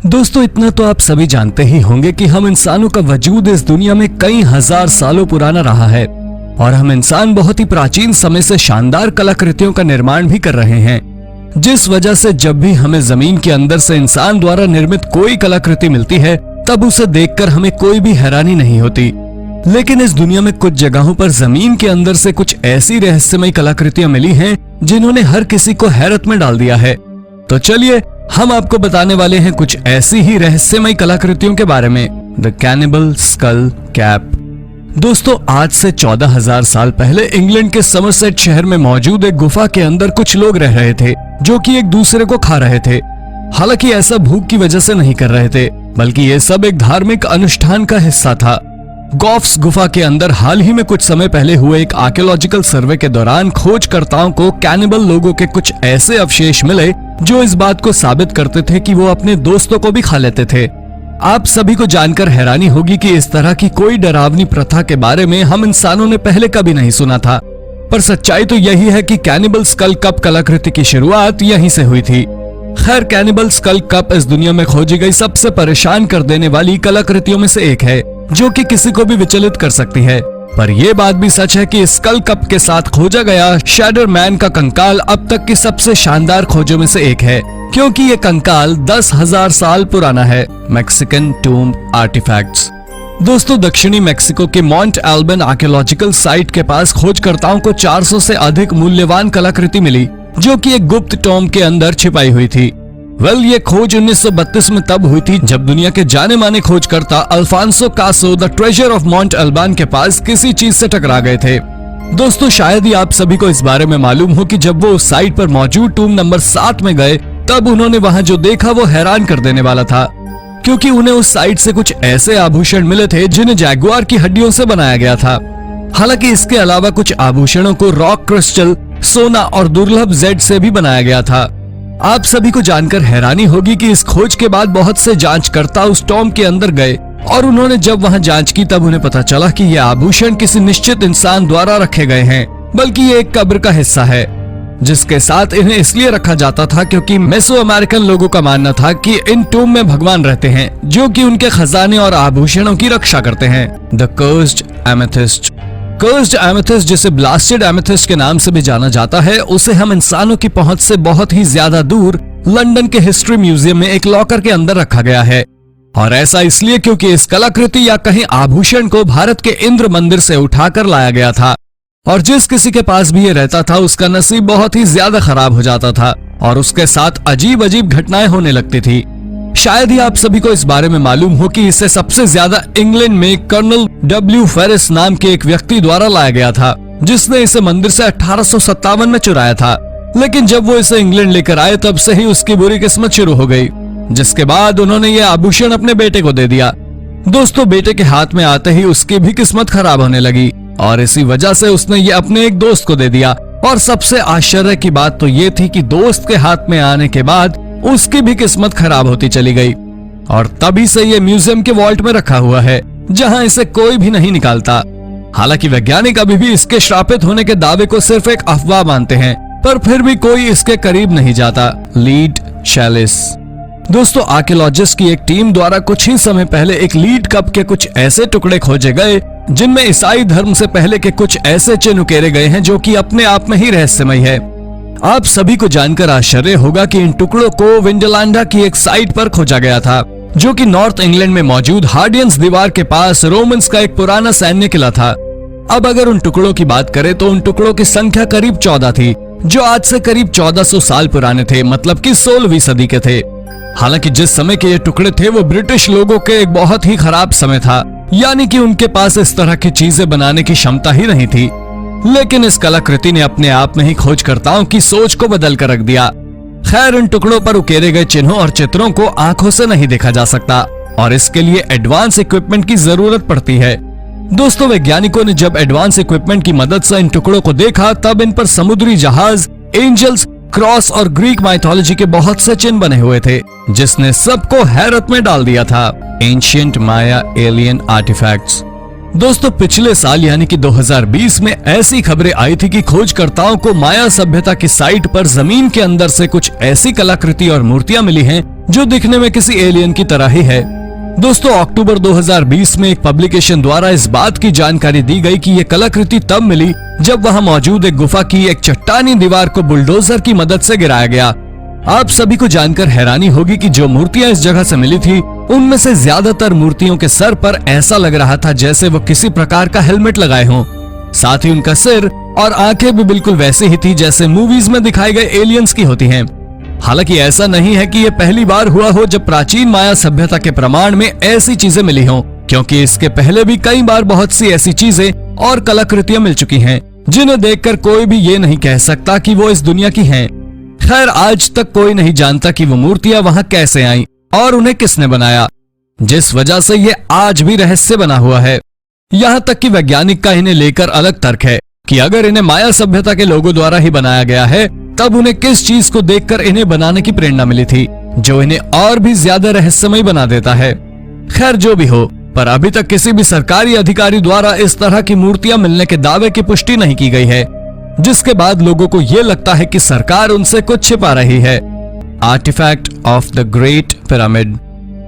दोस्तों, इतना तो आप सभी जानते ही होंगे कि हम इंसानों का वजूद इस दुनिया में कई हजार सालों पुराना रहा है और हम इंसान बहुत ही प्राचीन समय से शानदार कलाकृतियों का निर्माण भी कर रहे हैं, जिस वजह से जब भी हमें जमीन के अंदर से इंसान द्वारा निर्मित कोई कलाकृति मिलती है तब उसे देखकर हमें कोई भी हैरानी नहीं होती। लेकिन इस दुनिया में कुछ जगहों पर जमीन के अंदर से कुछ ऐसी रहस्यमयी कलाकृतियां मिली हैं जिन्होंने हर किसी को हैरत में डाल दिया है। तो चलिए हम आपको बताने वाले हैं कुछ ऐसी ही रहस्यमयी कलाकृतियों के बारे में। The cannibal school cap. दोस्तों, आज से 14,000 साल पहले इंग्लैंड के समरसेट शहर में मौजूद एक गुफा के अंदर कुछ लोग रह रहे थे जो कि एक दूसरे को खा रहे थे। हालांकि ऐसा भूख की वजह से नहीं कर रहे थे, बल्कि ये सब एक धार्मिक अनुष्ठान का हिस्सा था। गॉफ्स गुफा के अंदर हाल ही में कुछ समय पहले हुए एक आर्कियोलॉजिकल सर्वे के दौरान खोजकर्ताओं को कैनिबल लोगों के कुछ ऐसे अवशेष मिले जो इस बात को साबित करते थे कि वो अपने दोस्तों को भी खा लेते थे। आप सभी को जानकर हैरानी होगी कि इस तरह की कोई डरावनी प्रथा के बारे में हम इंसानों ने पहले कभी नहीं सुना था, पर सच्चाई तो यही है कि कैनिबल स्कल कप कलाकृति की शुरुआत यहीं से हुई थी। खैर, कैनिबल स्कल कप इस दुनिया में खोजी गई सबसे परेशान कर देने वाली कलाकृतियों में से एक है जो कि किसी को भी विचलित कर सकती है। पर यह बात भी सच है कि स्कल कप के साथ खोजा गया शैडर मैन का कंकाल अब तक की सबसे शानदार खोजों में से एक है, क्योंकि ये कंकाल 10,000 साल पुराना है। Mexican tomb artifacts. दोस्तों, दक्षिणी मेक्सिको के मॉन्ट एल्बन आर्कियोलॉजिकल साइट के पास खोजकर्ताओं को 400 से अधिक मूल्यवान कलाकृति मिली जो कि एक गुप्त टॉम के अंदर छिपाई हुई थी। ये खोज 1932 में तब हुई थी जब दुनिया के जाने माने खोजकर्ता Alfonso Caso the treasure of Monte Alban के पास किसी चीज से टकरा गए थे। दोस्तों, शायद ही आप सभी को इस बारे में मालूम हो कि जब वो उस साइट पर मौजूद टूम नंबर 7 में गए तब उन्होंने वहां जो देखा वो हैरान कर देने वाला था, क्योंकि उन्हें उस साइट से कुछ ऐसे आभूषण मिले थे जिन्हें जैगुआर की हड्डियों से बनाया गया था। हालांकि इसके अलावा कुछ आभूषणों को रॉक क्रिस्टल, सोना और दुर्लभ जेड से भी बनाया गया था। आप सभी को जानकर हैरानी होगी कि इस खोज के बाद बहुत से जांचकर्ता उस टॉम के अंदर गए और उन्होंने जब वहां जांच की तब उन्हें पता चला कि ये आभूषण किसी निश्चित इंसान द्वारा रखे गए हैं, बल्कि ये एक कब्र का हिस्सा है जिसके साथ इन्हें इसलिए रखा जाता था क्योंकि मेसो अमेरिकन लोगों का मानना था कि इन टूम में भगवान रहते हैं जो कि उनके खजाने और आभूषणों की रक्षा करते हैं। The cursed amethyst. Cursed amethyst, जिसे ब्लास्टेड एमेथिस्ट के नाम से भी जाना जाता है, उसे हम इंसानों की पहुंच से बहुत ही ज्यादा दूर लंदन के हिस्ट्री म्यूजियम में एक लॉकर के अंदर रखा गया है। और ऐसा इसलिए क्योंकि इस कलाकृति या कहीं आभूषण को भारत के इंद्र मंदिर से उठाकर लाया गया था और जिस किसी के पास भी ये रहता था उसका नसीब बहुत ही ज्यादा खराब हो जाता था और उसके साथ अजीब अजीब घटनाएं होने लगती थी। शायद ही आप सभी को इस बारे में मालूम हो कि इसे सबसे ज्यादा इंग्लैंड में कर्नल डब्ल्यू फेरिस नाम के एक व्यक्ति द्वारा लाया गया था, जिसने इसे मंदिर से 1857 में चुराया था। लेकिन जब वो इसे इंग्लैंड लेकर आए तब से ही उसकी बुरी किस्मत शुरू हो गई, जिसके बाद उन्होंने ये आभूषण अपने बेटे को दे दिया। दोस्तों, बेटे के हाथ में आते ही उसकी भी किस्मत खराब होने लगी और इसी वजह से उसने ये अपने एक दोस्त को दे दिया। और सबसे आश्चर्य की बात तो ये थी कि दोस्त के हाथ में आने के बाद उसकी भी किस्मत खराब होती चली गई और तभी से ये म्यूजियम के वॉल्ट में रखा हुआ है जहां इसे कोई भी नहीं निकालता। हालांकि वैज्ञानिक अभी भी इसके श्रापित होने के दावे को सिर्फ एक अफवाह मानते हैं, पर फिर भी कोई इसके करीब नहीं जाता। लीड शैलिस। दोस्तों, आर्कियोलॉजिस्ट की एक टीम द्वारा कुछ ही समय पहले एक लीड कप के कुछ ऐसे टुकड़े खोजे गए जिनमें ईसाई धर्म से पहले के कुछ ऐसे चिन्ह उकेरे गए हैं जो कि अपने आप में ही रहस्यमय है। आप सभी को जानकर आश्चर्य होगा कि इन टुकड़ों को विंडलांडा की एक साइट पर खोजा गया था जो कि नॉर्थ इंग्लैंड में मौजूद हार्डियंस दीवार के पास रोमन्स का एक पुराना सैन्य किला था। अब अगर उन टुकड़ों की बात करें तो उन टुकड़ों की संख्या करीब 14 थी जो आज से करीब 1400 साल पुराने थे, मतलब कि 16वीं सदी के थे। हालांकि जिस समय के ये टुकड़े थे वो ब्रिटिश लोगों के एक बहुत ही खराब समय था, यानी कि उनके पास इस तरह की चीजें बनाने की क्षमता ही नहीं थी। लेकिन इस कलाकृति ने अपने आप में ही खोजकर्ताओं की सोच को बदल कर रख दिया। खैर, इन टुकड़ों पर उकेरे गए चिन्हों और चित्रों को आंखों से नहीं देखा जा सकता और इसके लिए एडवांस इक्विपमेंट की जरूरत पड़ती है। दोस्तों, वैज्ञानिकों ने जब एडवांस इक्विपमेंट की मदद से इन टुकड़ों को देखा तब इन पर समुद्री जहाज, एंजल्स, क्रॉस और ग्रीक माइथोलॉजी के बहुत से चिन्ह बने हुए थे जिसने सबको हैरत में डाल दिया था। एंशिएंट माया एलियन आर्टिफैक्ट्स। दोस्तों पिछले साल यानी कि 2020 में ऐसी खबरें आई थी कि खोजकर्ताओं को माया सभ्यता की साइट पर जमीन के अंदर से कुछ ऐसी कलाकृति और मूर्तियां मिली हैं जो दिखने में किसी एलियन की तरह ही है। दोस्तों अक्टूबर 2020 में एक पब्लिकेशन द्वारा इस बात की जानकारी दी गई कि ये कलाकृति तब मिली जब वहां मौजूद एक गुफा की एक चट्टानी दीवार को बुलडोजर की मदद से गिराया गया। आप सभी को जानकर हैरानी होगी कि जो मूर्तियां इस जगह से मिली थी उनमें से ज्यादातर मूर्तियों के सर पर ऐसा लग रहा था जैसे वो किसी प्रकार का हेलमेट लगाए हों। साथ ही उनका सिर और आंखें भी बिल्कुल वैसे ही थी जैसे मूवीज में दिखाए गए एलियंस की होती हैं। हालांकि ऐसा नहीं है कि ये पहली बार हुआ हो जब प्राचीन माया सभ्यता के प्रमाण में ऐसी चीजें मिली हों, क्योंकि इसके पहले भी कई बार बहुत सी ऐसी चीजें और कलाकृतियां मिल चुकी हैं जिन्हें देखकर कोई भी ये नहीं कह सकता कि वो इस दुनिया की हैं। खैर आज तक कोई नहीं जानता कि वो मूर्तियां वहां कैसे आईं और उन्हें किसने बनाया, जिस वजह से ये आज भी रहस्य बना हुआ है। यहाँ तक कि वैज्ञानिक का इन्हें लेकर अलग तर्क है कि अगर इन्हें माया सभ्यता के लोगों द्वारा ही बनाया गया है तब उन्हें किस चीज को देखकर इन्हें बनाने की प्रेरणा मिली थी जो इन्हें और भी ज्यादा रहस्यमय बना देता है। खैर जो भी हो, पर अभी तक किसी भी सरकारी अधिकारी द्वारा इस तरह की मूर्तियां मिलने के दावे की पुष्टि नहीं की गई है, जिसके बाद लोगों को ये लगता है कि सरकार उनसे कुछ छिपा रही है। Artifact of the great pyramid.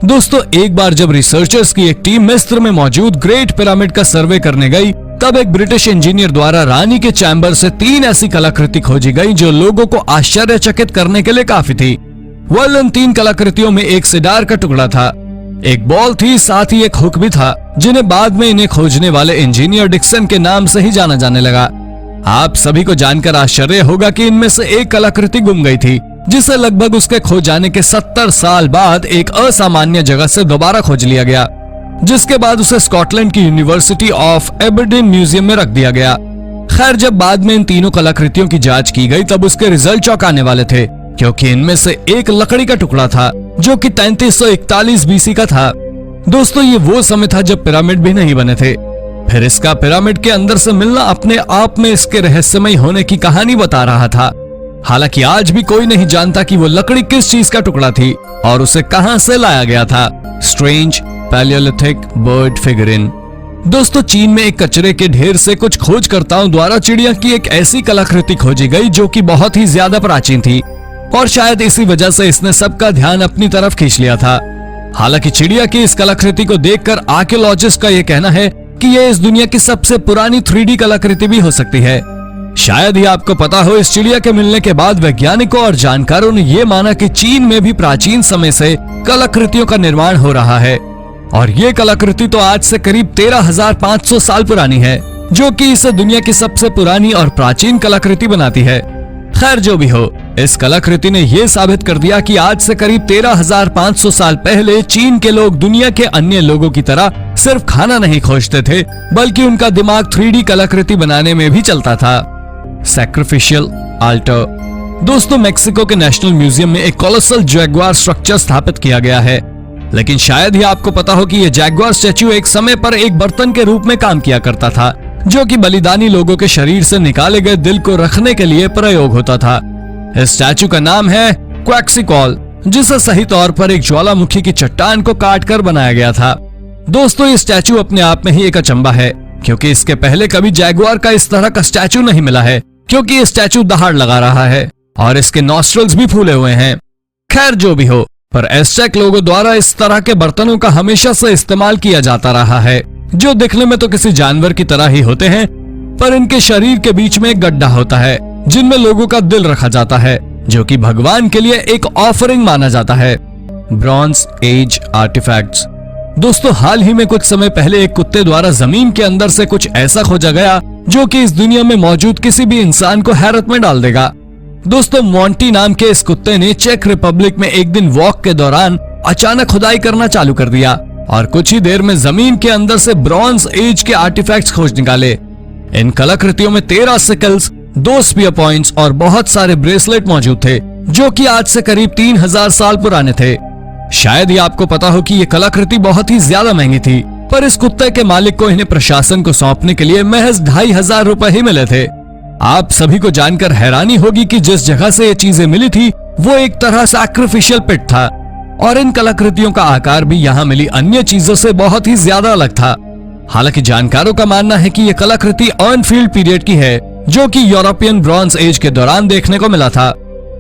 दोस्तों एक बार जब रिसर्चर्स की एक टीम मिस्र में मौजूद ग्रेट पिरामिड का सर्वे करने गई तब एक ब्रिटिश इंजीनियर द्वारा रानी के चैम्बर से 3 ऐसी कलाकृति खोजी गई जो लोगों को आश्चर्यचकित करने के लिए काफी थी। वह इन 3 कलाकृतियों में एक सिडार का टुकड़ा था, एक बॉल थी, साथ ही एक हुक भी था, जिन्हें बाद में इन्हें खोजने वाले इंजीनियर डिक्सन के नाम से ही जाना जाने लगा। आप सभी को जानकर आश्चर्य होगा कि इनमें से एक कलाकृति गुम गई थी, जिसे लगभग उसके खो जाने के 70 साल बाद एक असामान्य जगह से दोबारा खोज लिया गया, जिसके बाद उसे स्कॉटलैंड की यूनिवर्सिटी ऑफ एबरडीन म्यूजियम में रख दिया गया। खैर जब बाद में इन तीनों कलाकृतियों की जांच की गई तब उसके रिजल्ट चौंकाने वाले थे, क्योंकि इनमें से एक लकड़ी का टुकड़ा था जो कि 3341 बीसी का था। दोस्तों ये वो समय था जब पिरामिड भी नहीं बने थे। फिर इसका पिरामिड के अंदर से मिलना अपने आप में इसके रहस्यमय होने की कहानी बता रहा था। हालांकि आज भी कोई नहीं जानता कि वो लकड़ी किस चीज का टुकड़ा थी और उसे कहां से लाया गया था। Strange Palaeolithic bird figurine. दोस्तों चीन में एक कचरे के ढेर से कुछ खोजकर्ताओं द्वारा चिड़िया की एक ऐसी कलाकृति खोजी गई जो कि बहुत ही ज्यादा प्राचीन थी और शायद इसी वजह से इसने सबका ध्यान अपनी तरफ खींच लिया था। हालांकि चिड़िया की इस कलाकृति को देखकर आर्कियोलॉजिस्ट का यह कहना है कि यह इस दुनिया की सबसे पुरानी 3D कलाकृति भी हो सकती है। शायद ही आपको पता हो इस चिड़िया के मिलने के बाद वैज्ञानिकों और जानकारों ने यह माना कि चीन में भी प्राचीन समय से कलाकृतियों का निर्माण हो रहा है और ये कलाकृति तो आज से करीब 13,500 साल पुरानी है, जो कि इसे दुनिया की सबसे पुरानी और प्राचीन कलाकृति बनाती है। खैर जो भी हो, इस कलाकृति ने यह साबित कर दिया कि आज से करीब 13,500 साल पहले चीन के लोग दुनिया के अन्य लोगों की तरह सिर्फ खाना नहीं खोजते थे, बल्कि उनका दिमाग 3D कलाकृति बनाने में भी चलता था। Sacrificial alter. दोस्तों मेक्सिको के नेशनल म्यूजियम में एक कोलोसल जैगुआर स्ट्रक्चर स्थापित किया गया है, लेकिन शायद ही आपको पता हो कि यह जैगुआर स्टैच्यू एक समय पर एक बर्तन के रूप में काम किया करता था, जो कि बलिदानी लोगों के शरीर से निकाले गए दिल को रखने के लिए प्रयोग होता था। इस स्टैच्यू का नाम है क्वैक्सिकॉल, जिसे सही तौर पर एक ज्वालामुखी की चट्टान को काटकर बनाया गया था। दोस्तों ये स्टैच्यू अपने आप में ही एक अचंभा है, क्योंकि इसके पहले कभी जैगुआर का इस तरह का स्टैच्यू नहीं मिला है, क्योंकि ये स्टैच्यू दहाड़ लगा रहा है और इसके नॉस्ट्रल्स भी फूले हुए हैं। खैर जो भी हो, पर एज़टेक लोगों द्वारा इस तरह के बर्तनों का हमेशा से इस्तेमाल किया जाता रहा है, जो दिखने में तो किसी जानवर की तरह ही होते हैं, पर इनके शरीर के बीच में एक गड्ढा होता है जिनमें लोगों का दिल रखा जाता है, जो कि भगवान के लिए एक ऑफरिंग माना जाता है। Bronze age artifacts. दोस्तों हाल ही में कुछ समय पहले एक कुत्ते द्वारा जमीन के अंदर से कुछ ऐसा खोजा गया जो कि इस दुनिया में मौजूद किसी भी इंसान को हैरत में डाल देगा। दोस्तों मॉन्टी नाम के इस कुत्ते ने चेक रिपब्लिक में एक दिन वॉक के दौरान अचानक खुदाई करना चालू कर दिया और कुछ ही देर में जमीन के अंदर से ब्रॉन्ज एज के आर्टिफैक्ट्स खोज निकाले। इन कलाकृतियों में 13 सिकल्स, 2 स्पीयर पॉइंट्स और बहुत सारे ब्रेसलेट मौजूद थे, जो कि आज से करीब 3000 साल पुराने थे। शायद ही आपको पता हो कि ये कलाकृति बहुत ही ज्यादा महंगी थी, पर इस कुत्ते के मालिक को इन्हें प्रशासन को सौंपने के लिए महज 2500 रुपए ही मिले थे। आप सभी को जानकर हैरानी होगी कि जिस जगह से ये चीजें मिली थी वो एक तरह सैक्रिफिशियल पिट था और इन कलाकृतियों का आकार भी यहाँ मिली अन्य चीजों से बहुत ही ज्यादा अलग था। हालांकि जानकारों का मानना है कि यह कलाकृति अर्नफील्ड पीरियड की है, जो कि यूरोपियन ब्रॉन्ज एज के दौरान देखने को मिला था।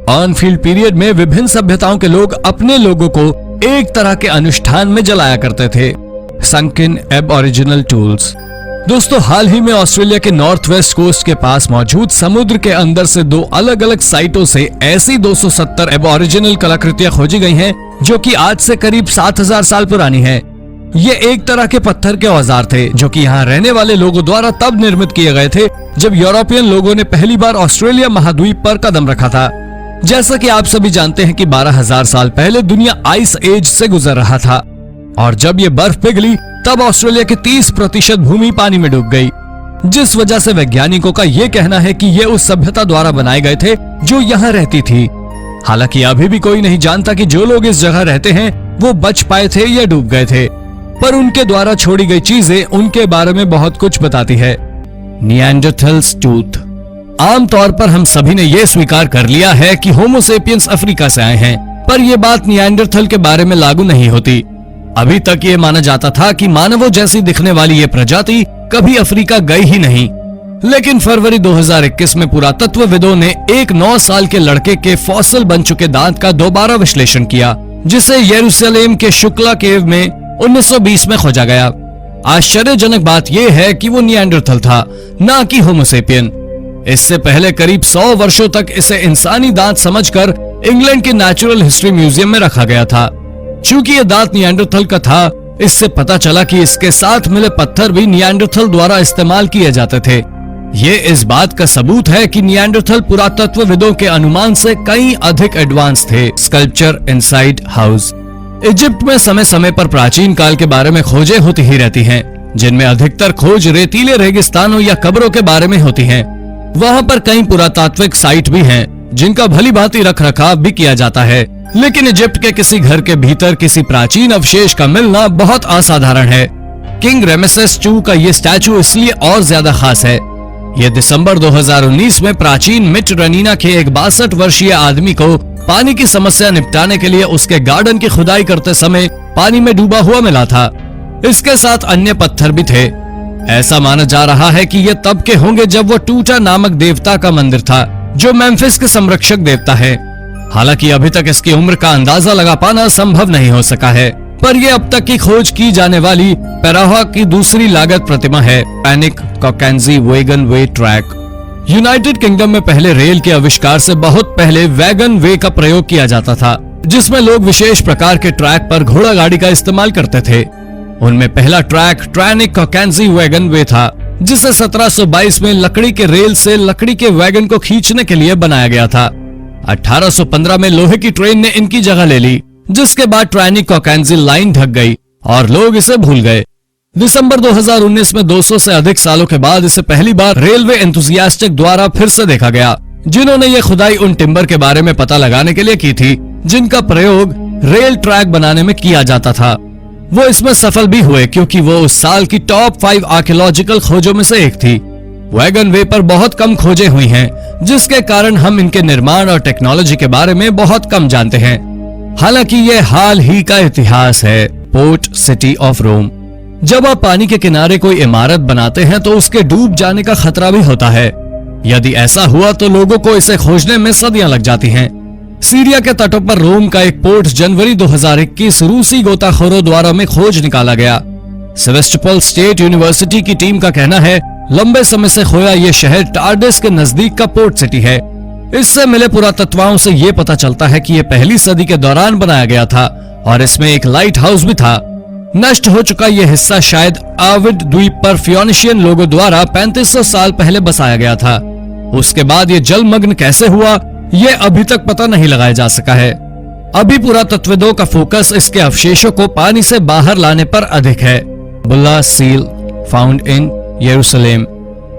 अर्नफील्ड पीरियड में विभिन्न सभ्यताओं के लोग अपने लोगों को एक तरह के अनुष्ठान में जलाया करते थे, संकिन एबओरिजिनल टूल्स। दोस्तों, हाल ही में ऑस्ट्रेलिया के नॉर्थ वेस्ट कोस्ट के पास मौजूद समुद्र के अंदर से 2 अलग अलग साइटों से ऐसी 270 एबओरिजिनल कलाकृतियां खोजी गई हैं, जो कि आज से करीब 7000 साल पुरानी है। ये एक तरह के पत्थर के औजार थे, जो कि यहाँ रहने वाले लोगों द्वारा तब निर्मित किए गए थे जब यूरोपियन लोगों ने पहली बार ऑस्ट्रेलिया महाद्वीप पर कदम रखा था। जैसा कि आप सभी जानते हैं कि 12000 साल पहले दुनिया आइस एज से गुजर रहा था, और जब ये बर्फ पिघली तब ऑस्ट्रेलिया की 30% भूमि पानी में डूब गई, जिस वजह से वैज्ञानिकों का ये कहना है कि ये उस सभ्यता द्वारा बनाए गए थे जो यहाँ रहती थी। हालांकि अभी भी कोई नहीं जानता कि जो लोग इस जगह रहते हैं वो बच पाए थे या डूब गए थे, पर उनके द्वारा छोड़ी गई चीजें उनके बारे में बहुत कुछ बताती है। Neanderthals tooth. आमतौर पर हम सभी ने यह स्वीकार कर लिया है कि होमो सेपियंस अफ्रीका से आए हैं, पर यह बात निएंडरथल के बारे में लागू नहीं होती। अभी तक ये माना जाता था कि मानवों जैसी दिखने वाली ये प्रजाति कभी अफ्रीका गई ही नहीं, लेकिन फरवरी 2021 में पुरातत्वविदों ने एक 9 साल के लड़के के फॉसिल बन चुके दांत का दोबारा विश्लेषण किया, जिसे यरूशलेम के शुक्ला केव में 1920 में खोजा गया। आश्चर्यजनक बात यह है कि वो निएंडरथल था, ना कि होमोसेपियन। इससे पहले करीब 100 वर्षों तक इसे इंसानी दांत समझकर इंग्लैंड के नेचुरल हिस्ट्री म्यूजियम में रखा गया था। चूंकि ये दांत निएंडरथल का था, इससे पता चला कि इसके साथ मिले पत्थर भी निएंडरथल द्वारा इस्तेमाल किए जाते थे। ये इस बात का सबूत है कि निएंडरथल पुरातत्वविदों के अनुमान से कई अधिक एडवांस थे। Sculpture inside house. इजिप्ट में समय समय पर प्राचीन काल के बारे में खोजें होती ही रहती हैं, जिनमें अधिकतर खोज रेतीले रेगिस्तानों या कब्रों के बारे में होती हैं। वहाँ पर कई पुरातात्विक साइट भी हैं, जिनका भली भांति रख रखाव भी किया जाता है, लेकिन इजिप्ट के किसी घर के भीतर किसी प्राचीन अवशेष का मिलना बहुत असाधारण है। किंग रेमेसेस II का ये स्टैचू इसलिए और ज्यादा खास है। ये दिसंबर 2019 में प्राचीन मिट रनीना के एक 62 वर्षीय आदमी को पानी की समस्या निपटाने के लिए उसके गार्डन की खुदाई करते समय पानी में डूबा हुआ मिला था। इसके साथ अन्य पत्थर भी थे। ऐसा माना जा रहा है कि ये तब के होंगे जब वो टूटा नामक देवता का मंदिर था, जो मेम्फिस के संरक्षक देवता है। हालांकि अभी तक इसकी उम्र का अंदाजा लगा पाना संभव नहीं हो सका है, पर यह अब तक की खोज की जाने वाली पेराहा की दूसरी लागत प्रतिमा है। पैनिक कॉकेंजी वैगन वे ट्रैक। यूनाइटेड किंगडम में पहले रेल के आविष्कार से बहुत पहले वैगन वे का प्रयोग किया जाता था, जिसमें लोग विशेष प्रकार के ट्रैक पर घोड़ा गाड़ी का इस्तेमाल करते थे। उनमें पहला ट्रैक ट्रैनिक कॉकेंजी वैगन वे था, जिसे 1722 में लकड़ी के रेल से लकड़ी के वैगन को खींचने के लिए बनाया गया था। 1815 में लोहे की ट्रेन ने इनकी जगह ले ली, जिसके बाद ट्रैनिक कॉकेंजी लाइन ढक गई और लोग इसे भूल गए। दिसंबर 2019 में 200 से अधिक सालों के बाद इसे पहली बार रेलवे एंथुसियास्टिक द्वारा फिर से देखा गया, जिन्होंने ये खुदाई उन टिम्बर के बारे में पता लगाने के लिए की थी, जिनका प्रयोग रेल ट्रैक बनाने में किया जाता था। वो इसमें सफल भी हुए, क्योंकि वो उस साल की टॉप 5 आर्कियोलॉजिकल खोजों में से एक थी। वैगन वे पर बहुत कम खोजें हुई हैं, जिसके कारण हम इनके निर्माण और टेक्नोलॉजी के बारे में बहुत कम जानते हैं। हालांकि ये हाल ही का इतिहास है। Port city of Rome. जब आप पानी के किनारे कोई इमारत बनाते हैं तो उसके डूब जाने का खतरा भी होता है। यदि ऐसा हुआ तो लोगों को इसे खोजने में सदियां लग जाती हैं। सीरिया के तटों पर रोम का एक पोर्ट जनवरी 2021 रूसी गोताखोरों द्वारा में खोज निकाला गया। सेवेस्टोपोल स्टेट यूनिवर्सिटी की टीम का कहना है, लंबे समय से खोया ये शहर टार्डेस के नजदीक का पोर्ट सिटी है। इससे मिले पुरातत्वों से ये पता चलता है कि यह पहली सदी के दौरान बनाया गया था और इसमें एक लाइट हाउस भी था। नष्ट हो चुका यह हिस्सा शायद आविड द्वीप पर फियोनिशियन लोगों द्वारा 3500 साल पहले बसाया गया था। उसके बाद ये जलमग्न कैसे हुआ, यह अभी तक पता नहीं लगाया जा सका है। अभी पुरातत्वविदों का फोकस इसके अवशेषों को पानी से बाहर लाने पर अधिक है। बुल्ला सील फाउंड इन यरूशलेम।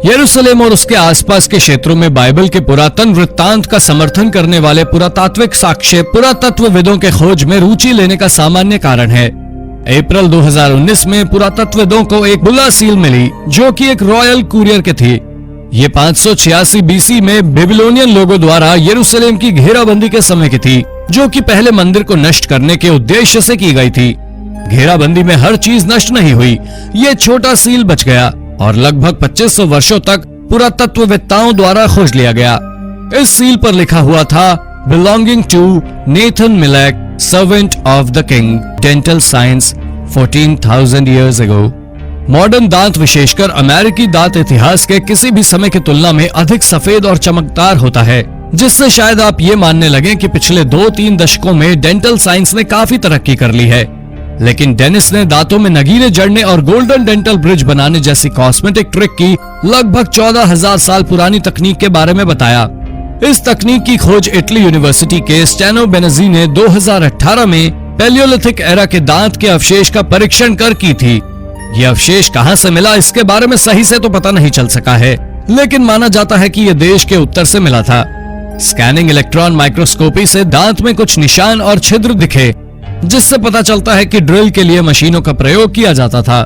यरूशलेम और उसके आसपास के क्षेत्रों में बाइबल के पुरातन वृत्तांत का समर्थन करने वाले पुरातात्विक साक्ष्य पुरातत्वविदों के खोज में रुचि लेने का सामान्य कारण है। अप्रैल 2019 में पुरातत्वविदों को एक बुल्ला सील मिली, जो कि एक रॉयल कुरियर के थी। ये 586 बीसी में बेबीलोनियन लोगों द्वारा यरूशलेम की घेराबंदी के समय की थी, जो कि पहले मंदिर को नष्ट करने के उद्देश्य से की गई थी। घेराबंदी में हर चीज नष्ट नहीं हुई, ये छोटा सील बच गया और लगभग 2500 वर्षों तक पुरातत्ववेत्ताओं द्वारा खोज लिया गया। इस सील पर लिखा हुआ था बिलोंगिंग टू नेथन मिलेक, servant of the king, dental science 14,000 years ago। Modern दांत विशेषकर अमेरिकी दांत इतिहास के किसी भी समय की तुलना में अधिक सफेद और चमकदार होता है, जिससे शायद आप ये मानने लगे कि पिछले 2-3 दशकों में डेंटल साइंस ने काफी तरक्की कर ली है। लेकिन डेनिस ने दांतों में नगीने जड़ने और गोल्डन डेंटल ब्रिज बनाने जैसी कॉस्मेटिक ट्रिक की लगभग 14,000 साल पुरानी तकनीक के बारे में बताया। इस तकनीक की खोज इटली यूनिवर्सिटी के स्टेनो बेनेज़ी ने 2018 में पैलियोलिथिक एरा के दांत के अवशेष का परीक्षण कर की थी। ये अवशेष कहां से मिला इसके बारे में सही से तो पता नहीं चल सका है, लेकिन माना जाता है कि यह देश के उत्तर से मिला था। स्कैनिंग इलेक्ट्रॉन माइक्रोस्कोपी से दांत में कुछ निशान और छिद्र दिखे, जिससे पता चलता है कि ड्रिल के लिए मशीनों का प्रयोग किया जाता था।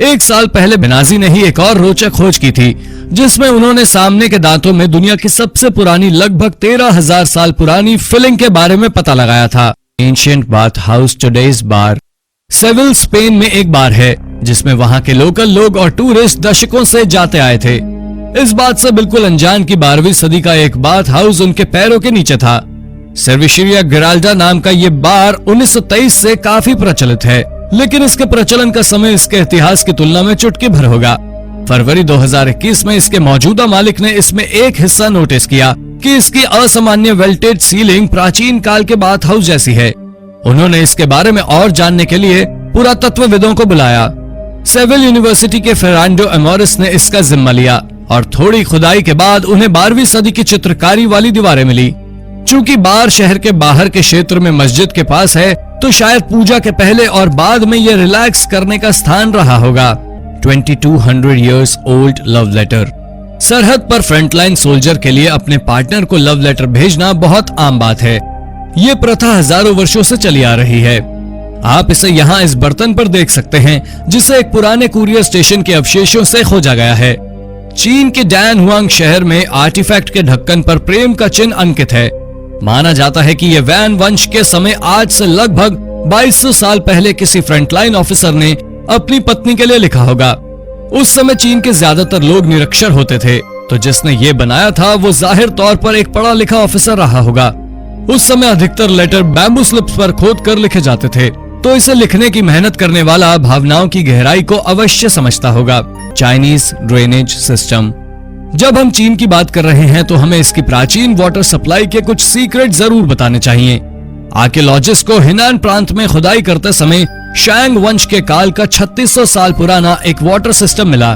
1 साल पहले बेनाजी ने ही एक और रोचक खोज की थी, जिसमें उन्होंने सामने के दांतों में दुनिया की सबसे पुरानी लगभग 13,000 साल पुरानी फिलिंग के बारे में पता लगाया था। एंशिएंट बाथ हाउस टुडेज बार सेविल स्पेन में एक बार है, जिसमें वहां के लोकल लोग और टूरिस्ट दशकों से जाते आए थे। इस बात से बिल्कुल अनजान की 12वीं सदी का एक बाथ हाउस उनके पैरों के नीचे था। सर्विशिरिया गिराल्डा नाम का ये बार 1923 से काफी प्रचलित है, लेकिन इसके प्रचलन का समय इसके इतिहास की तुलना में चुटकी भर होगा। फरवरी 2021 में इसके मौजूदा मालिक ने इसमें एक हिस्सा नोटिस किया कि इसकी असामान्य वेल्टेड सीलिंग प्राचीन काल के बाथ हाउस जैसी है। उन्होंने इसके बारे में और जानने के लिए पुरातत्वविदों को बुलाया। सेविल यूनिवर्सिटी के फेरांडो एमोरिस ने इसका जिम्मा लिया और थोड़ी खुदाई के बाद उन्हें 12वीं सदी की चित्रकारी वाली दीवारें मिली। चूंकि बार शहर के बाहर के क्षेत्र में मस्जिद के पास है, तो शायद पूजा के पहले और बाद में यह रिलैक्स करने का स्थान रहा होगा। 2200 years old लव लेटर। सरहद पर फ्रंटलाइन सोल्जर के लिए अपने पार्टनर को लव लेटर भेजना बहुत आम बात है। ये प्रथा हजारों वर्षों से चली आ रही है। आप इसे यहाँ इस बर्तन पर देख सकते हैं, जिसे एक पुराने कुरियर स्टेशन के अवशेषों से खोजा गया है। चीन के डैन हुआंग शहर में आर्टिफैक्ट के ढक्कन पर प्रेम का चिन्ह अंकित है। माना जाता है कि यह वैन वंश के समय आज से लगभग 2200 साल पहले किसी फ्रंटलाइन ऑफिसर ने अपनी पत्नी के लिए लिखा होगा। उस समय चीन के ज्यादातर लोग निरक्षर होते थे, तो जिसने ये बनाया था वो जाहिर तौर पर एक पढ़ा लिखा ऑफिसर रहा होगा। उस समय अधिकतर लेटर बैम्बू स्लिप्स पर खोद कर लिखे जाते थे, तो इसे लिखने की मेहनत करने वाला भावनाओं की गहराई को अवश्य समझता होगा। Chinese drainage system. जब हम चीन की बात कर रहे हैं तो हमें इसकी प्राचीन वाटर सप्लाई के कुछ सीक्रेट जरूर बताने चाहिए। आर्कियोलॉजिस्ट को हिनान प्रांत में खुदाई करते समय शैंग वंश के काल का 3600 साल पुराना एक वाटर सिस्टम मिला।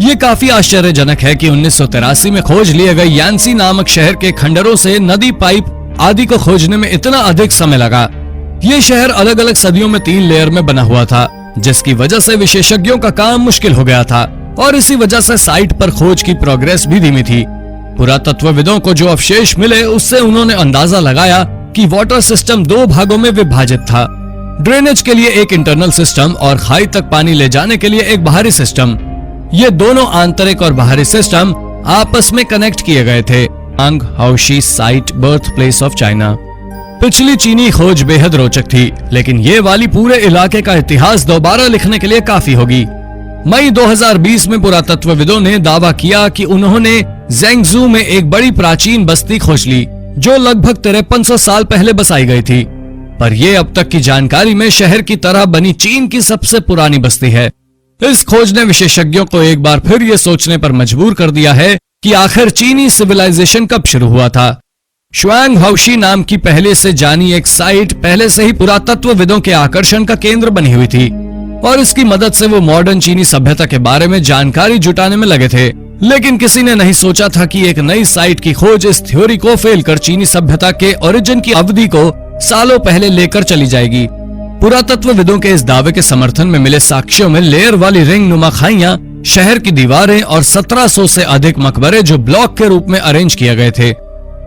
ये काफी आश्चर्यजनक है कि 1983 में खोज लिए गए यांसी नामक शहर के खंडरों से नदी पाइप आदि को खोजने में इतना अधिक समय लगा। ये शहर अलग अलग सदियों में 3 लेयर में बना हुआ था, जिसकी वजह से विशेषज्ञों का काम मुश्किल हो गया था और इसी वजह से साइट पर खोज की प्रोग्रेस भी धीमी थी। पुरातत्वविदों को जो अवशेष मिले उससे उन्होंने अंदाजा लगाया कि वाटर सिस्टम 2 भागों में विभाजित था। ड्रेनेज के लिए एक इंटरनल सिस्टम और खाई तक पानी ले जाने के लिए एक बाहरी सिस्टम। ये दोनों आंतरिक और बाहरी सिस्टम आपस में कनेक्ट किए गए थे। अंग हाउशी site birthplace of China. पिछली चीनी खोज बेहद रोचक थी, लेकिन ये वाली पूरे इलाके का इतिहास दोबारा लिखने के लिए काफी होगी। मई 2020 में पुरातत्वविदों ने दावा किया कि उन्होंने ज़ेंगज़ू में एक बड़ी प्राचीन बस्ती खोज ली, जो लगभग 5300 साल पहले बसाई गई थी। पर यह अब तक की जानकारी में शहर की तरह बनी चीन की सबसे पुरानी बस्ती है। इस खोज ने विशेषज्ञों को एक बार फिर ये सोचने पर मजबूर कर दिया है कि आखिर चीनी सिविलाइजेशन कब शुरू हुआ था। शुआंग हाउशी नाम की पहले से जानी एक साइट पहले से ही पुरातत्वविदों के आकर्षण का केंद्र बनी हुई थी और इसकी मदद से वो मॉडर्न चीनी सभ्यता के बारे में जानकारी जुटाने में लगे थे। लेकिन किसी ने नहीं सोचा था कि एक नई साइट की खोज इस थ्योरी को फेल कर चीनी सभ्यता के ओरिजिन की अवधि को सालों पहले लेकर चली जाएगी। पुरातत्वविदों के इस दावे के समर्थन में मिले साक्ष्यों में लेयर वाली रिंग नुमा खाइयां, शहर की दीवारें और 1700 से अधिक मकबरे जो ब्लॉक के रूप में अरेंज किए गए थे।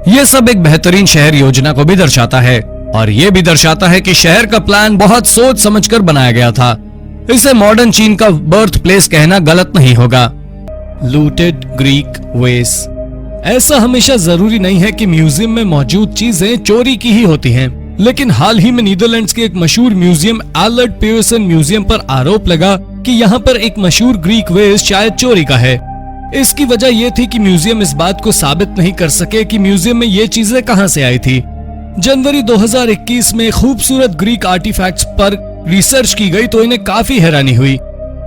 ये सब एक बेहतरीन शहर योजना को भी दर्शाता है और ये भी दर्शाता है कि शहर का प्लान बहुत सोच समझकर बनाया गया था। इसे मॉडर्न चीन का बर्थ प्लेस कहना गलत नहीं होगा। लूटेड ग्रीक वेस। ऐसा हमेशा जरूरी नहीं है कि म्यूजियम में मौजूद चीजें चोरी की ही होती हैं। लेकिन हाल ही में नीदरलैंड्स के एक मशहूर म्यूजियम एलर्ट पेयर्सन म्यूजियम पर आरोप लगा कि यहाँ पर एक मशहूर ग्रीक वेस्ट शायद चोरी का है। इसकी वजह यह थी कि म्यूजियम इस बात को साबित नहीं कर सके कि म्यूजियम में ये चीजें कहां से आई थी। जनवरी 2021 में खूबसूरत ग्रीक आर्टिफैक्ट्स पर रिसर्च की गई तो इन्हें काफी हैरानी हुई।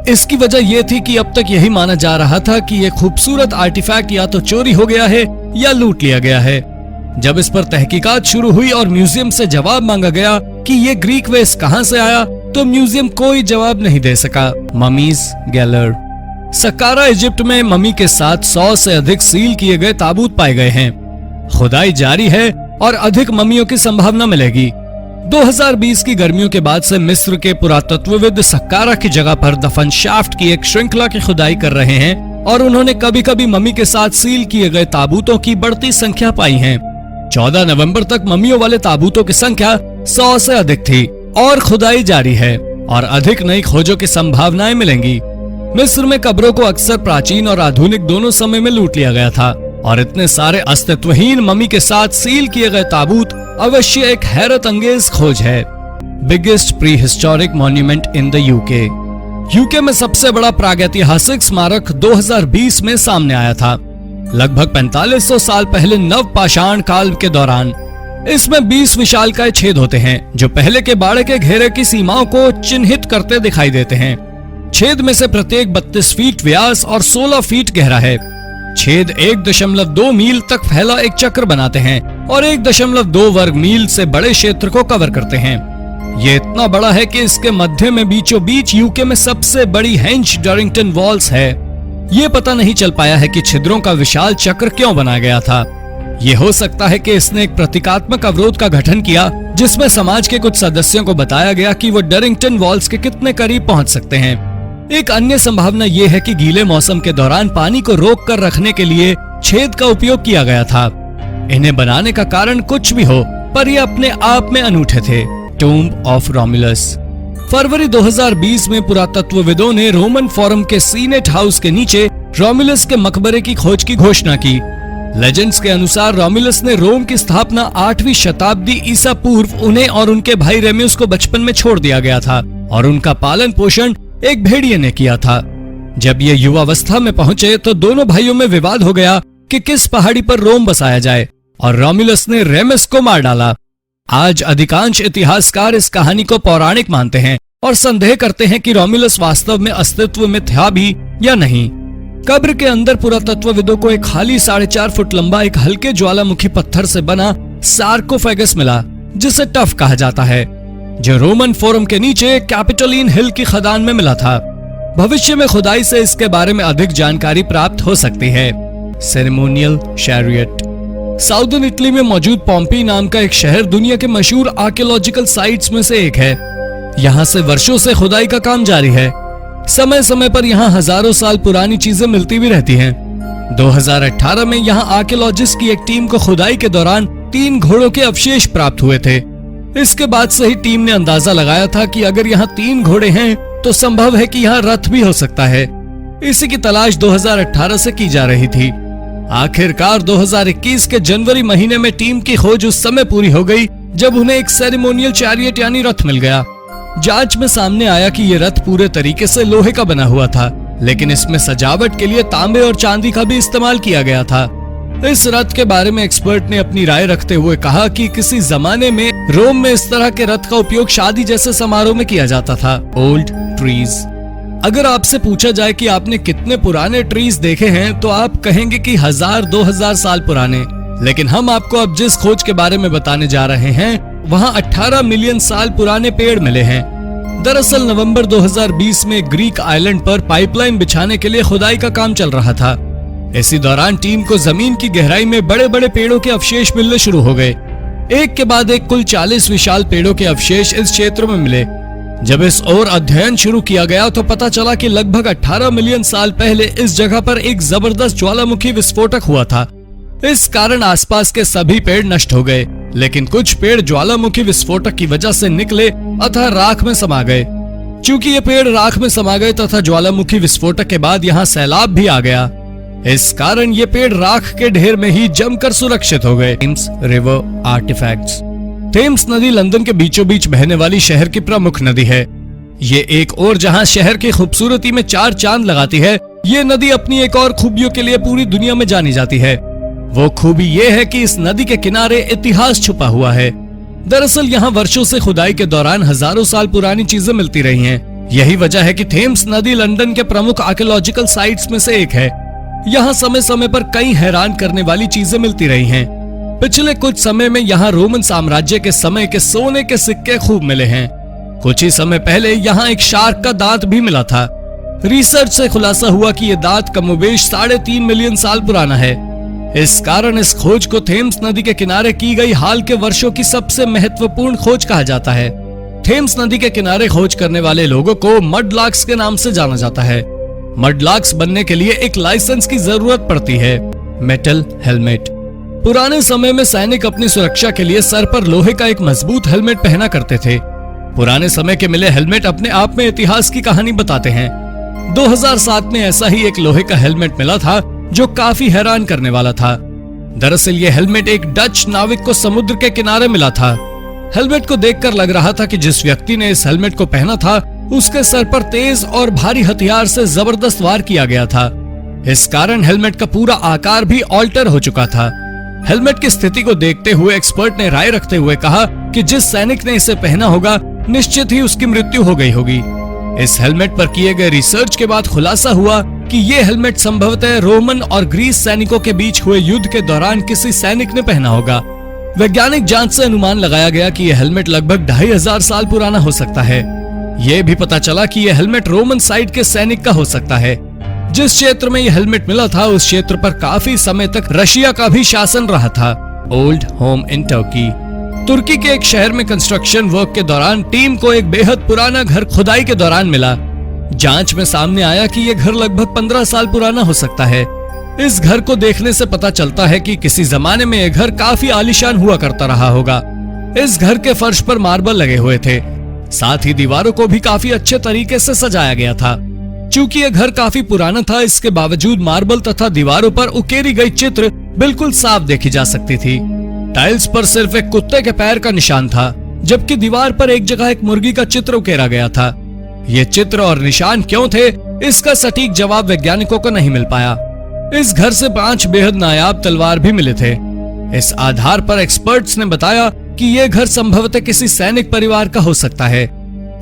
इसकी वजह यह थी कि अब तक यही माना जा रहा था कि यह खूबसूरत आर्टिफैक्ट या तो चोरी हो गया है या लूट लिया गया है। जब इस पर तहकीकात शुरू हुई और म्यूजियम से जवाब मांगा गया कि ये ग्रीक वेस्ट कहां से आया, तो म्यूजियम कोई जवाब नहीं दे सका। ममीज गैलर। सक्कारा इजिप्ट में ममी के साथ 100 से अधिक सील किए गए ताबूत पाए गए हैं। खुदाई जारी है और अधिक ममियों की संभावना मिलेगी। 2020 की गर्मियों के बाद से मिस्र के पुरातत्वविद सक्कारा की जगह पर दफन शाफ्ट की एक श्रृंखला की खुदाई कर रहे हैं और उन्होंने कभी कभी ममी के साथ सील किए गए ताबूतों की बढ़ती संख्या पाई है। 14 नवंबर तक ममियों वाले ताबूतों की संख्या 100 से अधिक थी और खुदाई जारी है और अधिक नई खोजों की संभावनाएं मिलेंगी। मिस्र में कब्रों को अक्सर प्राचीन और आधुनिक दोनों समय में लूट लिया गया था और इतने सारे अस्तित्वहीन ममी के साथ सील किए गए ताबूत अवश्य एक हैरत अंगेज खोज है। Biggest pre historic monument in the UK. UK में सबसे बड़ा प्रागैतिहासिक स्मारक 2020 में सामने आया था, लगभग 4500 साल पहले नवपाषाण काल के दौरान। इसमें 20 विशालकाय छेद होते हैं जो पहले के बाड़े के घेरे की सीमाओं को चिन्हित करते दिखाई देते हैं। छेद में से प्रत्येक 32 फीट व्यास और 16 फीट गहरा है। छेद 1.2 मील तक फैला एक चक्र बनाते हैं और 1.2 वर्ग मील से बड़े क्षेत्र को कवर करते हैं। ये इतना बड़ा है कि इसके मध्य में बीचों बीच यूके में सबसे बड़ी हेंच डरिंगटन वॉल्स है। ये पता नहीं चल पाया है कि छिद्रों का विशाल चक्र क्यों बनाया गया था। ये हो सकता है कि इसने एक प्रतीकात्मक अवरोध का गठन किया जिसमें समाज के कुछ सदस्यों को बताया गया कि वो डरिंगटन वॉल्स के कितने करीब पहुंच सकते हैं। एक अन्य संभावना ये है कि गीले मौसम के दौरान पानी को रोक कर रखने के लिए छेद का उपयोग किया गया था। इन्हें बनाने का कारण कुछ भी हो, पर ये अपने आप में अनूठे थे। Tomb of Romulus. फरवरी 2020 में पुरातत्वविदों ने रोमन फोरम के सीनेट हाउस के नीचे रोमुलस के मकबरे की खोज की घोषणा की। लेजेंड्स के अनुसार रोमुलस ने रोम की स्थापना 8वीं शताब्दी ईसा पूर्व उन्हें और उनके भाई रेम्यूस को बचपन में छोड़ दिया गया था और उनका पालन पोषण एक भेड़िए ने किया था। जब ये युवावस्था में पहुंचे तो दोनों भाइयों में विवाद हो गया कि किस पहाड़ी पर रोम बसाया जाए और रोमुलस ने रेमस को मार डाला। आज अधिकांश इतिहासकार इस कहानी को पौराणिक मानते हैं और संदेह करते हैं कि रोमुलस वास्तव में अस्तित्व में था भी या नहीं। कब्र के अंदर पुरातत्वविदों को एक खाली 4.5 फुट लंबा एक हल्के ज्वालामुखी पत्थर से बना सार्कोफेगस मिला जिसे टफ कहा जाता है, जो रोमन फोरम के नीचे कैपिटोलिन हिल की खदान में मिला था। भविष्य में खुदाई से इसके बारे में अधिक जानकारी प्राप्त हो सकती है। सेरेमोनियल शैरियट। साउदर्न इटली में मौजूद पोम्पी नाम का एक शहर दुनिया के मशहूर आर्कियोलॉजिकल साइट्स में से एक है। यहाँ से वर्षों से खुदाई का काम जारी है। समय समय पर यहाँ हजारों साल पुरानी चीजें मिलती भी रहती हैं। 2018 में यहाँ आर्कियोलॉजिस्ट की एक टीम को खुदाई के दौरान 3 घोड़ों के अवशेष प्राप्त हुए थे। इसके बाद से ही टीम ने अंदाजा लगाया था कि अगर यहाँ 3 घोड़े हैं तो संभव है कि यहाँ रथ भी हो सकता है। इसी की तलाश 2018 से की जा रही थी। आखिरकार 2021 के जनवरी महीने में टीम की खोज उस समय पूरी हो गई जब उन्हें एक सेरेमोनियल चैरियट यानी रथ मिल गया। जांच में सामने आया कि ये रथ पूरे तरीके से लोहे का बना हुआ था, लेकिन इसमें सजावट के लिए तांबे और चांदी का भी इस्तेमाल किया गया था। इस रथ के बारे में एक्सपर्ट ने अपनी राय रखते हुए कहा कि किसी जमाने में रोम में इस तरह के रथ का उपयोग शादी जैसे समारोह में किया जाता था। Old trees. अगर आपसे पूछा जाए कि आपने कितने पुराने ट्रीज देखे हैं तो आप कहेंगे कि 1000-2000 साल पुराने, लेकिन हम आपको अब जिस खोज के बारे में बताने जा रहे हैं वहाँ 18 मिलियन साल पुराने पेड़ मिले हैं। दरअसल नवंबर 2020 में ग्रीक आइलैंड पर पाइपलाइन बिछाने के लिए खुदाई का काम चल रहा था। इसी दौरान टीम को जमीन की गहराई में बड़े बड़े पेड़ों के अवशेष मिलने शुरू हो गए। एक के बाद एक कुल 40 विशाल पेड़ों के अवशेष इस क्षेत्र में मिले। जब इस ओर अध्ययन शुरू किया गया तो पता चला कि लगभग 18 मिलियन साल पहले इस जगह पर एक जबरदस्त ज्वालामुखी विस्फोटक हुआ था। इस कारण आसपास के सभी पेड़ नष्ट हो गए, लेकिन कुछ पेड़ ज्वालामुखी विस्फोटक की वजह से निकले अतः राख में समा गए। चूंकि ये पेड़ राख में समा गए तथा ज्वालामुखी विस्फोटक के बाद यहाँ सैलाब भी आ गया, इस कारण ये पेड़ राख के ढेर में ही जमकर सुरक्षित हो गए। River artifacts. थेम्स नदी लंदन के बीचों बीच बहने वाली शहर की प्रमुख नदी है। ये एक और जहां शहर की खूबसूरती में चार चांद लगाती है, ये नदी अपनी एक और खूबियों के लिए पूरी दुनिया में जानी जाती है। वो खूबी ये है कि इस नदी के किनारे इतिहास छुपा हुआ है। दरअसल यहाँ वर्षों से खुदाई के दौरान हजारों साल पुरानी चीजें मिलती रही हैं। यही वजह है कि थेम्स नदी लंदन के प्रमुख आर्कियोलॉजिकल साइट्स में से एक है। यहाँ समय समय पर कई हैरान करने वाली चीजें मिलती रही हैं। पिछले कुछ समय में यहाँ रोमन साम्राज्य के समय के सोने के सिक्के खूब मिले हैं। कुछ ही समय पहले यहाँ एक शार्क का दांत भी मिला था। रिसर्च से खुलासा हुआ कि ये दांत कमोबेश 3.5 मिलियन साल पुराना है। इस कारण इस खोज को थेम्स नदी के किनारे की गई हाल के वर्षों की सबसे महत्वपूर्ण खोज कहा जाता है। थेम्स नदी के किनारे खोज करने वाले लोगों को मडलार्क्स के नाम से जाना जाता है। मडलार्क्स बनने के लिए एक लाइसेंस की जरूरत पड़ती है। Metal helmet. पुराने समय में सैनिक अपनी सुरक्षा के लिए सर पर लोहे का एक मजबूत हेलमेट पहना करते थे। पुराने समय के मिले हेलमेट अपने आप में इतिहास की कहानी बताते हैं। 2007 में ऐसा ही एक लोहे का हेलमेट मिला था जो काफी हैरान करने वाला था। दरअसल ये हेलमेट एक डच नाविक को समुद्र के किनारे मिला था। हेलमेट को देखकर लग रहा था कि जिस व्यक्ति ने इस हेलमेट को पहना था उसके सर पर तेज और भारी हथियार से जबरदस्त वार किया गया था। इस कारण हेलमेट का पूरा आकार भी ऑल्टर हो चुका था। हेलमेट की स्थिति को देखते हुए एक्सपर्ट ने राय रखते हुए कहा कि जिस सैनिक ने इसे पहना होगा निश्चित ही उसकी मृत्यु हो गई होगी। इस हेलमेट पर किए गए रिसर्च के बाद खुलासा हुआ कि ये हेलमेट संभवतः रोमन और ग्रीस सैनिकों के बीच हुए युद्ध के दौरान किसी सैनिक ने पहना होगा। वैज्ञानिक जांच से अनुमान लगाया गया कि यह हेलमेट लगभग 2500 साल पुराना हो सकता है। यह भी पता चला कि यह हेलमेट रोमन साइड के सैनिक का हो सकता है। जिस क्षेत्र में यह हेलमेट मिला था उस क्षेत्र पर काफी समय तक रशिया का भी शासन रहा था। Old home in Turkey. तुर्की के एक शहर में कंस्ट्रक्शन वर्क के दौरान टीम को एक बेहद पुराना घर खुदाई के दौरान मिला। जांच में सामने आया कि यह घर लगभग 15 साल पुराना हो सकता है। इस घर को देखने से पता चलता है कि किसी जमाने में यह घर काफी आलीशान हुआ करता रहा होगा। इस घर के फर्श पर मार्बल लगे हुए थे, साथ ही दीवारों को भी काफी अच्छे तरीके से सजाया गया था। चूंकि यह घर काफी पुराना था, इसके बावजूद मार्बल तथा दीवारों पर उकेरी गई चित्र बिल्कुल साफ देखी जा सकती थी। टाइल्स पर सिर्फ एक कुत्ते के पैर का निशान था, जबकि दीवार पर एक जगह एक मुर्गी का चित्र उकेरा गया था। ये चित्र और निशान क्यों थे, इसका सटीक जवाब वैज्ञानिकों को नहीं मिल पाया। इस घर से 5 बेहद नायाब तलवार भी मिले थे। इस आधार पर एक्सपर्ट्स ने बताया कि यह घर संभवतः किसी सैनिक परिवार का हो सकता है।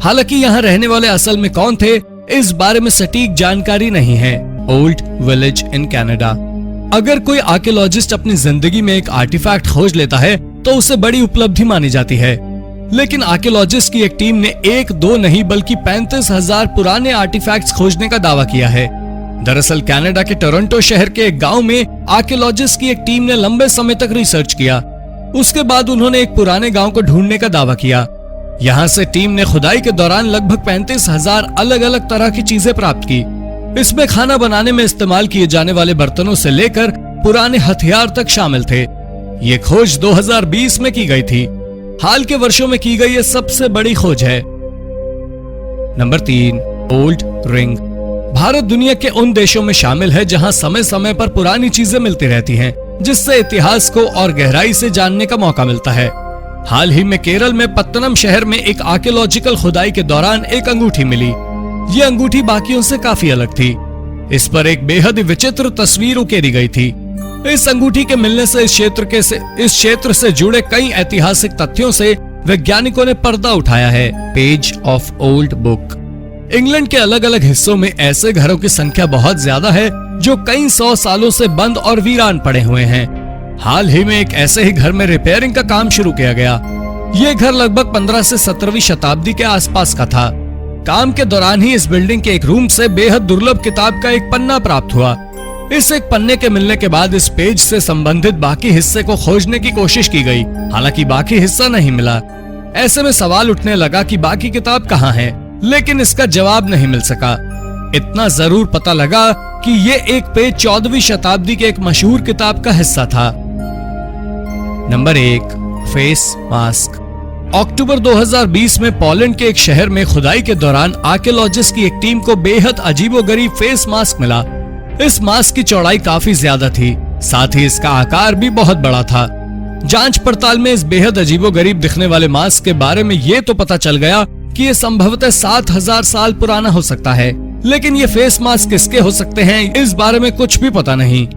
हालांकि यहाँ रहने वाले असल में कौन थे, इस बारे में सटीक जानकारी नहीं है। Old village in Canada. अगर कोई आर्कियोलॉजिस्ट अपनी जिंदगी में एक आर्टिफैक्ट खोज लेता है तो उसे बड़ी उपलब्धि मानी जाती है। लेकिन आर्कियोलॉजिस्ट की एक टीम ने 1-2 नहीं बल्कि 35,000 पुराने आर्टिफैक्ट्स खोजने का दावा किया है। दरअसल कनाडा के टोरंटो शहर के एक गांव में आर्कियोलॉजिस्ट की एक टीम ने लंबे समय तक रिसर्च किया। उसके बाद उन्होंने एक पुराने गांव को ढूंढने का दावा किया। यहाँ से टीम ने खुदाई के दौरान लगभग 35,000 अलग अलग तरह की चीजें प्राप्त की। इसमें खाना बनाने में इस्तेमाल किए जाने वाले बर्तनों से लेकर पुराने हथियार तक शामिल थे। ये खोज 2020 में की गई थी। हाल के वर्षों में की गई ये सबसे बड़ी खोज है। Number 3, old ring. भारत दुनिया के उन देशों में शामिल है जहां समय समय पर पुरानी चीजें मिलती रहती हैं, जिससे इतिहास को और गहराई से जानने का मौका मिलता है। हाल ही में केरल में पत्तनम शहर में एक आर्कियोलॉजिकल खुदाई के दौरान एक अंगूठी मिली। ये अंगूठी बाकियों से काफी अलग थी। इस पर एक बेहद विचित्र तस्वीर उकेरी गई थी। इस अंगूठी के मिलने से इस क्षेत्र से जुड़े कई ऐतिहासिक तथ्यों से वैज्ञानिकों ने पर्दा उठाया है। Page of old book. England के अलग अलग हिस्सों में ऐसे घरों की संख्या बहुत ज्यादा है जो कई 100 सालों से बंद और वीरान पड़े हुए हैं। हाल ही में एक ऐसे ही घर में रिपेयरिंग का काम शुरू किया गया। ये घर लगभग 15 से 17वीं शताब्दी के आसपास का था। काम के दौरान ही इस बिल्डिंग के एक रूम से बेहद दुर्लभ किताब का एक पन्ना प्राप्त हुआ। इस एक पन्ने के मिलने के बाद इस पेज से संबंधित बाकी हिस्से को खोजने की कोशिश की गई, हालांकि बाकी हिस्सा नहीं मिला। ऐसे में सवाल उठने लगा कि बाकी किताब कहाँ है, लेकिन इसका जवाब नहीं मिल सका। इतना जरूर पता लगा कि ये एक पेज 14वीं शताब्दी के एक मशहूर किताब का हिस्सा था। Number 1, face mask. अक्टूबर 2020 में पोलैंड के एक शहर में खुदाई के दौरान आर्कियोलॉजिस्ट की एक टीम को बेहद अजीबोगरीब फेस मास्क मिला। इस मास्क की चौड़ाई काफी ज्यादा थी, साथ ही इसका आकार भी बहुत बड़ा था। जांच पड़ताल में इस बेहद अजीबोगरीब दिखने वाले मास्क के बारे में ये तो पता चल गया कि ये संभवतः 7000 साल पुराना हो सकता है, लेकिन ये फेस मास्क किसके हो सकते हैं इस बारे में कुछ भी पता नहीं।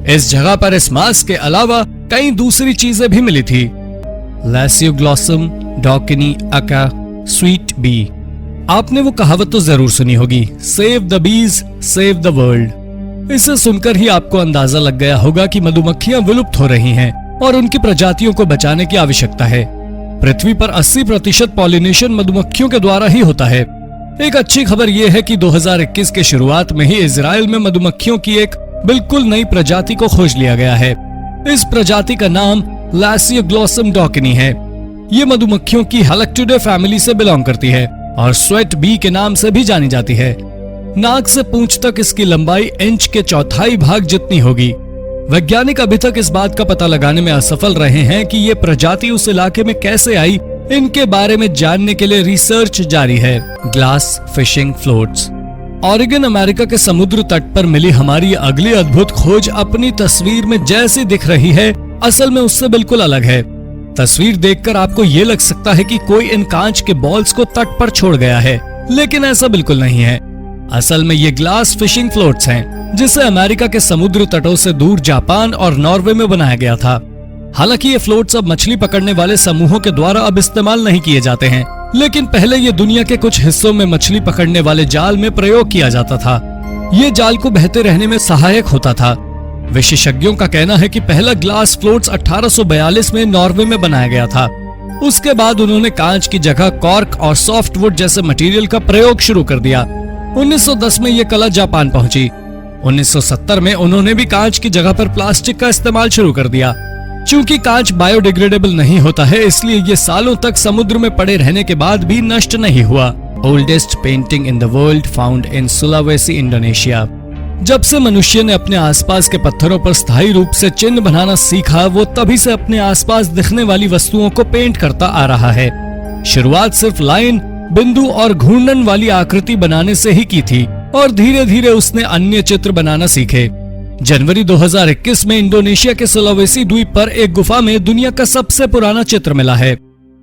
इस जगह पर इस मास्क के अलावा कई दूसरी चीजें भी मिली थी। लैसियोग्लॉसम डॉकिनी अका स्वीट बी। आपने वो कहावत तो जरूर सुनी होगी, save the bees save the world. इसे सुनकर ही आपको अंदाजा लग गया होगा कि मधुमक्खियां विलुप्त हो रही हैं और उनकी प्रजातियों को बचाने की आवश्यकता है। पृथ्वी पर 80% पॉलिनेशन मधुमक्खियों के द्वारा ही होता है। एक अच्छी खबर यह है कि 2021 के शुरुआत में ही इजराइल में मधुमक्खियों की एक बिल्कुल नई प्रजाति को खोज लिया गया है। इस प्रजाति का नाम लैसियोग्लॉसम डॉकिनी है। ये मधुमक्खियों की हेलेक्टिडे फैमिली से बिलोंग करती है और स्वेट बी के नाम से भी जानी जाती है। नाक से पूंछ तक इसकी लंबाई इंच के चौथाई भाग जितनी होगी। वैज्ञानिक अभी तक इस बात का पता लगाने में असफल रहे हैं कि ये प्रजाति उस इलाके में कैसे आई। इनके बारे में जानने के लिए रिसर्च जारी है। Glass fishing floats. Oregon America के समुद्र तट पर मिली हमारी अगली अद्भुत खोज अपनी तस्वीर में जैसी दिख रही है, असल में उससे बिल्कुल अलग है। तस्वीर देखकर आपको ये लग सकता है कि कोई इन कांच के बॉल्स को तट पर छोड़ गया है, लेकिन ऐसा बिल्कुल नहीं है। असल में ये ग्लास फिशिंग फ्लोट्स हैं, जिसे अमेरिका के समुद्र तटों से दूर जापान और नॉर्वे में बनाया गया था। हालांकि ये फ्लोट्स अब मछली पकड़ने वाले समूहों के द्वारा अब इस्तेमाल नहीं किए जाते हैं, लेकिन पहले ये दुनिया के कुछ हिस्सों में मछली पकड़ने वाले जाल में प्रयोग किया जाता था। ये जाल को बहते रहने में सहायक होता था। विशेषज्ञों का कहना है कि पहला ग्लास फ्लोट्स 1842 में नॉर्वे में बनाया गया था। उसके बाद उन्होंने कांच की जगह कॉर्क और सॉफ्टवुड जैसे मटेरियल का प्रयोग शुरू कर दिया। 1910 में ये कला जापान पहुंची। 1970 में उन्होंने भी कांच की जगह पर प्लास्टिक का इस्तेमाल शुरू कर दिया। चूंकि कांच बायोडिग्रेडेबल नहीं होता है, इसलिए ये सालों तक समुद्र में पड़े रहने के बाद भी नष्ट नहीं हुआ। Oldest painting in the world found in Sulawesi, Indonesia. जब से मनुष्य ने अपने आसपास के पत्थरों पर स्थायी रूप से चिन्ह बनाना सीखा, वो तभी से अपने आसपास दिखने वाली वस्तुओं को पेंट करता आ रहा है। शुरुआत सिर्फ लाइन, बिंदु और घूर्णन वाली आकृति बनाने से ही की थी और धीरे धीरे उसने अन्य चित्र बनाना सीखे। जनवरी 2021 में इंडोनेशिया के सुलावेसी द्वीप पर एक गुफा में दुनिया का सबसे पुराना चित्र मिला है।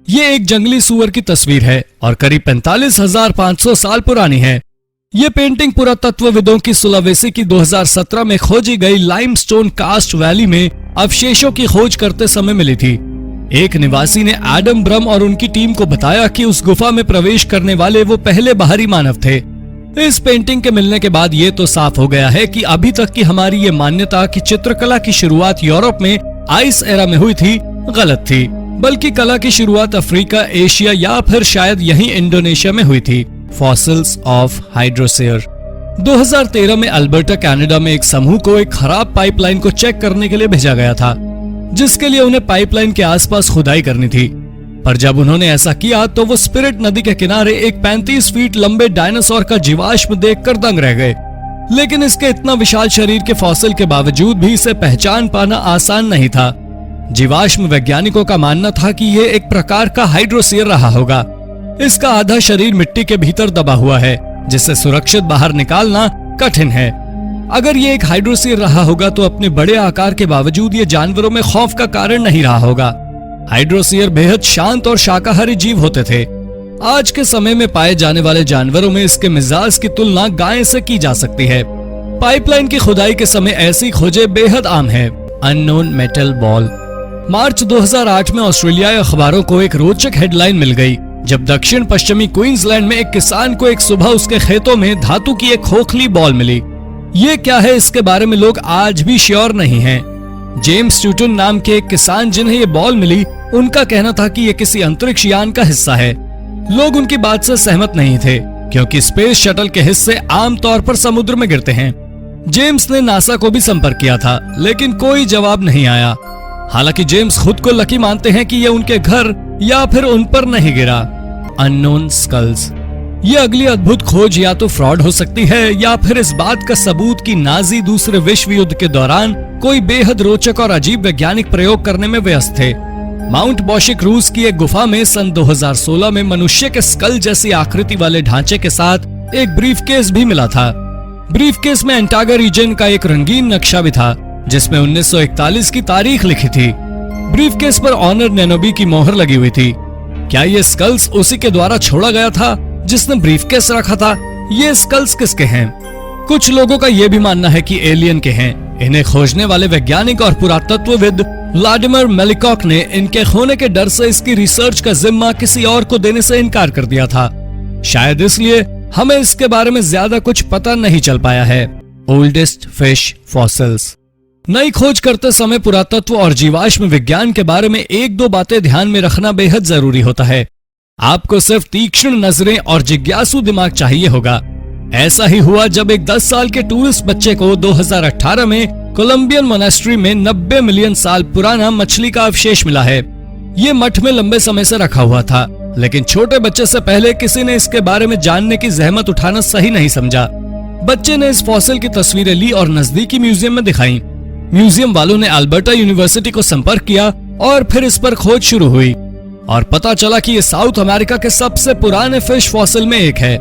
ये एक जंगली सूअर की तस्वीर है और करीब 45,500 साल पुरानी है। ये पेंटिंग पुरातत्वविदों की सुलावेसी की 2017 में खोजी गई लाइमस्टोन कास्ट वैली में अवशेषों की खोज करते समय मिली थी। एक निवासी ने एडम ब्रम और उनकी टीम को बताया कि उस गुफा में प्रवेश करने वाले वो पहले बाहरी मानव थे। इस पेंटिंग के मिलने के बाद ये तो साफ हो गया है कि अभी तक की हमारी ये मान्यता कि चित्रकला की शुरुआत यूरोप में आइस एरा में हुई थी, गलत थी। बल्कि कला की शुरुआत अफ्रीका, एशिया या फिर शायद यहीं इंडोनेशिया में हुई थी। Fossils of हाइड्रोसेयर। 2013 में अल्बर्टा, कनाडा में एक समूह को एक खराब पाइपलाइन को चेक करने के लिए भेजा गया था, जिसके लिए उन्हें पाइपलाइन के आसपास खुदाई करनी थी। पर जब उन्होंने ऐसा किया तो वो स्पिरिट नदी के किनारे एक 35 फीट लंबे डायनासोर का जीवाश्म देखकर दंग रह गए। लेकिन इसके इतना विशाल शरीर के फॉसिल के बावजूद भी इसे पहचान पाना आसान नहीं था। जीवाश्म वैज्ञानिकों का मानना था कि ये एक प्रकार का हाइड्रोसेयर रहा होगा। इसका आधा शरीर मिट्टी के भीतर दबा हुआ है, जिसे सुरक्षित बाहर निकालना कठिन है। अगर ये एक हाइड्रोसेयर रहा होगा तो अपने बड़े आकार के बावजूद ये जानवरों में खौफ का कारण नहीं रहा होगा। हाइड्रोसेयर बेहद शांत और शाकाहारी जीव होते थे। आज के समय में पाए जाने वाले जानवरों में इसके मिजाज की तुलना गाय से की जा सकती है। पाइपलाइन की खुदाई के समय ऐसी खोजें बेहद आम है। Unknown metal ball. मार्च 2008 में ऑस्ट्रेलियाई अखबारों को एक रोचक हेडलाइन मिल गई, जब दक्षिण पश्चिमी क्वींसलैंड में एक किसान को एक सुबह उसके खेतों में धातु की एक खोखली बॉल मिली। ये क्या है, इसके बारे में लोग आज भी श्योर नहीं हैं। जेम्स न्यूटन नाम के एक किसान जिन्हें ये बॉल मिली, उनका कहना था कि ये किसी अंतरिक्ष यान का हिस्सा है। लोग उनकी बात से सहमत नहीं थे, क्योंकि स्पेस शटल के हिस्से आमतौर पर समुद्र में गिरते हैं। जेम्स ने नासा को भी संपर्क किया था, लेकिन कोई जवाब नहीं आया। हालांकि जेम्स खुद को लकी मानते हैं कि यह उनके घर या फिर उन पर नहीं गिरा। Unknown skulls. ये अगली अद्भुत खोज या तो फ्रॉड हो सकती है या फिर इस बात का सबूत कि नाजी दूसरे विश्व युद्ध के दौरान कोई बेहद रोचक और अजीब वैज्ञानिक प्रयोग करने में व्यस्त थे। माउंट बॉशिक, रूस की एक गुफा में सन 2016 में मनुष्य के स्कल जैसी आकृति वाले ढांचे के साथ एक ब्रीफकेस भी मिला था। ब्रीफकेस में एंटागा रीजन का एक रंगीन नक्शा भी था, जिसमें 1941 की तारीख लिखी थी। ब्रीफकेस पर ऑनर नैनोबी की मोहर लगी हुई थी। क्या ये स्कल्स उसी के द्वारा छोड़ा गया था जिसने ब्रीफकेस रखा था? ये स्कल्स किसके हैं? कुछ लोगों का ये भी मानना है कि एलियन के हैं। इन्हें खोजने वाले वैज्ञानिक और पुरातत्वविद व्लादिमीर मेलिकॉक ने इनके खोने के डर से इसकी रिसर्च का जिम्मा किसी और को देने से इनकार कर दिया था। शायद इसलिए हमें इसके बारे में ज्यादा कुछ पता नहीं चल पाया है। Oldest fish fossils. नई खोज करते समय पुरातत्व और जीवाश्म विज्ञान के बारे में एक दो बातें ध्यान में रखना बेहद जरूरी होता है। आपको सिर्फ तीक्ष्ण नजरें और जिज्ञासु दिमाग चाहिए होगा। ऐसा ही हुआ जब एक 10 साल के टूरिस्ट बच्चे को 2018 में कोलंबियन मोनेस्ट्री में 90 मिलियन साल पुराना मछली का अवशेष मिला है। ये मठ में लंबे समय से रखा हुआ था, लेकिन छोटे बच्चे से पहले किसी ने इसके बारे में जानने की जहमत उठाना सही नहीं समझा। बच्चे ने इस फॉसिल की तस्वीरें ली और नजदीकी म्यूजियम में दिखाई। म्यूजियम वालों ने अल्बर्टा यूनिवर्सिटी को संपर्क किया और फिर इस पर खोज शुरू हुई और पता चला कि ये साउथ अमेरिका के सबसे पुराने फिश फॉसिल में एक है।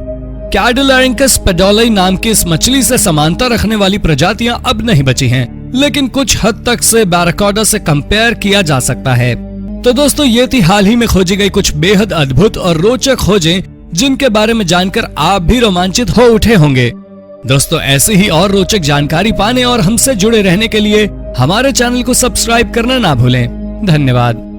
कैडुलैरिंकस पेडोलाई नाम की इस मछली से समानता रखने वाली प्रजातियां अब नहीं बची हैं, लेकिन कुछ हद तक से बैराकोडा से कंपेयर किया जा सकता है। तो दोस्तों, ये थी हाल ही में खोजी गई कुछ बेहद अद्भुत और रोचक खोजें, जिनके बारे में जानकर आप भी रोमांचित हो उठे होंगे। दोस्तों, ऐसी ही और रोचक जानकारी पाने और हमसे जुड़े रहने के लिए हमारे चैनल को सब्सक्राइब करना ना भूलें। धन्यवाद।